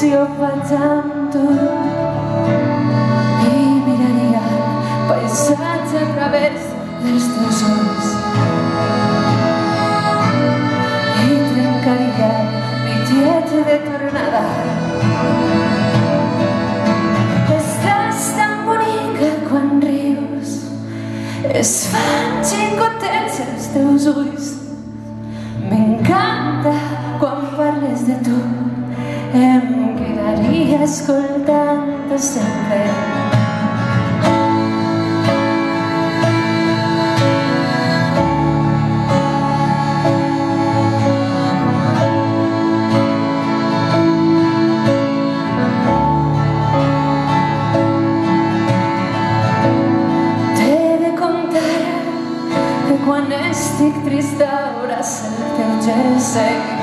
l'emoció fa tanto i miraria el paisatge a través dels teus ulls i trencaria el billete de tornada. Estàs tan bonica quan rius, es fan xicotets els teus ulls. M'encanta quan parles de tu, em quedaria escoltant-te sempre. Quan estic trista abraça el teu jersei